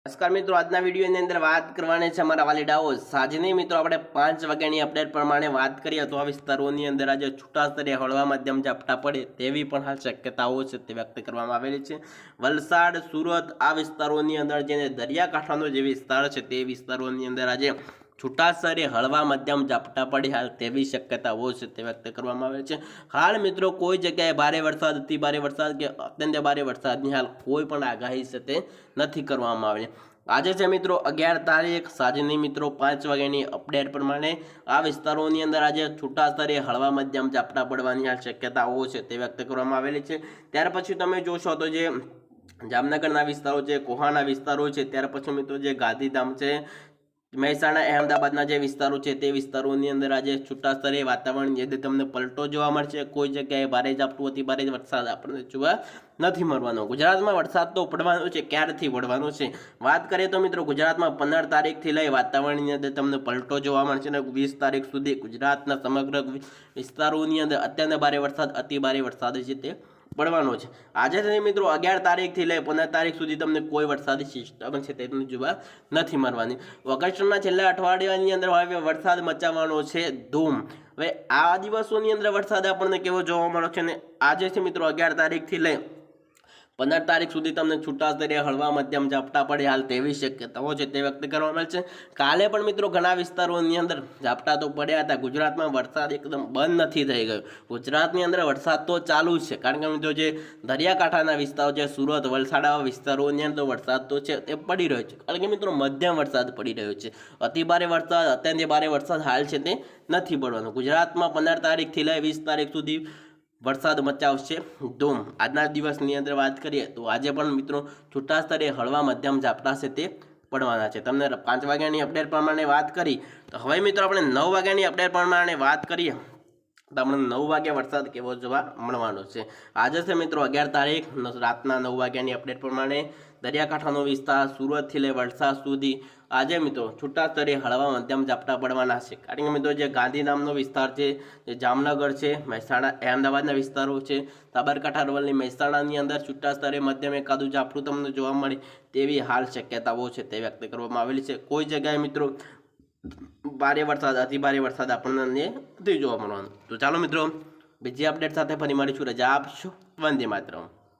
નમસ્કાર મિત્રો, આજના વિડીયોની અંદર વાત કરવાની છે અમારા વાલીડાઓ સાંજની મિત્રો આપણે 5 વાગ્યાની અપડેટ પ્રમાણે વાત કરીએ તો આ વિસ્તારોની અંદર આજે છૂટાછવાયા હળવા મધ્યમ ઝાપટા પડે તેવી પણ હાલ શક્યતાઓ છે તે વ્યક્ત કરવામાં આવેલી છે। વલસાડ, સુરત આ વિસ્તારોની અંદર જેને દરિયાકાંઠાનો જે વિસ્તાર છે તે વિસ્તારોની અંદર આજે છૂટાછવાયા હળવા મધ્યમ ઝાપટા પડે હાલ તેવી શક્યતાઓ છે તે વ્યક્ત કરવામાં આવે છે। હાલ મિત્રો કોઈ જગ્યાએ ભારે વરસાદ, અતિ ભારે વરસાદ કે અત્યંત ભારે વરસાદની હાલ કોઈ પણ આગાહી છે તે નથી કરવામાં આવી। આજે છે મિત્રો 11 તારીખ, સાંજની મિત્રો 5 વાગ્યાની અપડેટ પ્રમાણે આ વિસ્તારોની અંદર આજે છૂટાછવાયા હળવા મધ્યમ ઝાપટા પડવાની હાલ શક્યતાઓ છે તે વ્યક્ત કરવામાં આવેલી છે। ત્યાર પછી તમે જોશો તો જે જામનગરના વિસ્તારો છે, કોહાના વિસ્તારો છે, ત્યાર પછી મિત્રો જે ગાંધીધામ છે, મહેસાણા, અહેમદાબાદના જે વિસ્તારો છે તે વિસ્તારોની અંદર આજે છૂટાછવાયા વાતાવરણ જે તમને પલટો જોવા મળશે। કોઈ જગ્યાએ ભારે ઝાપટું, અતિ ભારે વરસાદ આપણને જોવા નથી મળવાનો। ગુજરાતમાં વરસાદ તો પડવાનો છે, ક્યારથી પડવાનો છે વાત કરીએ તો મિત્રો ગુજરાતમાં 15 તારીખથી લઈ વાતાવરણની અંદર તમને પલટો જોવા મળશે અને 20 તારીખ સુધી ગુજરાતના સમગ્ર વિસ્તારોની અંદર અત્યંત ભારે વરસાદ, અતિ ભારે વરસાદ છે તે પડવાનો છે। આજે મિત્રો 11 તારીખથી લઈ 15 તારીખ સુધી તમને કોઈ વરસાદી સિસ્ટમ છે તે જોવા નથી મળવાની। ઓગસ્ટના છેલ્લા અઠવાડિયાની અંદર હવે વરસાદ મચાવવાનો છે ધૂમ। હવે આ દિવસોની અંદર વરસાદ આપણને કેવો જોવા મળે છે ને આજે છે મિત્રો 11 તારીખથી લઈ 15 તારીખ સુધી તમને છૂટાછવાયા હળવા મધ્યમ ઝાપટા પડે હાલ તેવી શક્યતાઓ છે તે વ્યક્ત કરવામાં આવે છે। કાલે પણ મિત્રો ઘણા વિસ્તારોની અંદર ઝાપટા તો પડ્યા હતા। ગુજરાતમાં વરસાદ એકદમ બંધ નથી થઈ ગયો। ગુજરાતની અંદર વરસાદ તો ચાલુ જ છે, કારણ કે મિત્રો જે દરિયાકાંઠાના વિસ્તારો છે, સુરત, વલસાડ આવા વિસ્તારોની અંદર વરસાદ તો છે તે પડી રહ્યો છે, કારણ કે મિત્રો મધ્યમ વરસાદ પડી રહ્યો છે। અતિ ભારે વરસાદ, અત્યંત ભારે વરસાદ હાલ છે તે નથી પડવાનો। ગુજરાતમાં 15 તારીખથી લઈ 20 તારીખ સુધી વરસાદ મચાવશે ધૂમ। આજના દિવસની અંદર વાત કરીએ તો આજે પણ મિત્રો છૂટાછવાયા હળવા મધ્યમ ઝાપટા છે તે પડવાના છે। તમને 5 વાગ્યાની અપડેટ પ્રમાણે વાત કરી તો હવે મિત્રો આપણે 9 વાગ્યાની અપડેટ પ્રમાણે વાત કરીએ તો આપણે 9 વાગ્યા વરસાદ કેવો જોવા મળવાનો છે। આજે છે મિત્રો 11 તારીખ, રાતના 9 વાગ્યાની અપડેટ પ્રમાણે દરિયાકાંઠાનો વિસ્તાર, સુરતથી લઈ વલસાડ સુધી આજે મિત્રો છૂટાછવાયા હળવા મધ્યમ ઝાપટા પડવાના છે, કારણ કે મિત્રો જે ગાંધીધામનો વિસ્તાર છે, જે જામનગર છે, મહેસાણા, અહેમદાબાદના વિસ્તારો છે, સાબરકાંઠા, અરવલ્લી, મહેસાણાની અંદર છૂટાછવાયા મધ્યમ એકાદું ઝાપટું તમને જોવા મળે તેવી હાલ શક્યતાઓ છે તે વ્યક્ત કરવામાં આવેલી છે। કોઈ જગ્યાએ મિત્રો ભારે વરસાદ, અતિ ભારે વરસાદ આપણને નથી જોવા મળવાનો। તો ચાલો મિત્રો બીજી અપડેટ સાથે ફરી મળીશું। રજા આપશો। વંદે માતરમ।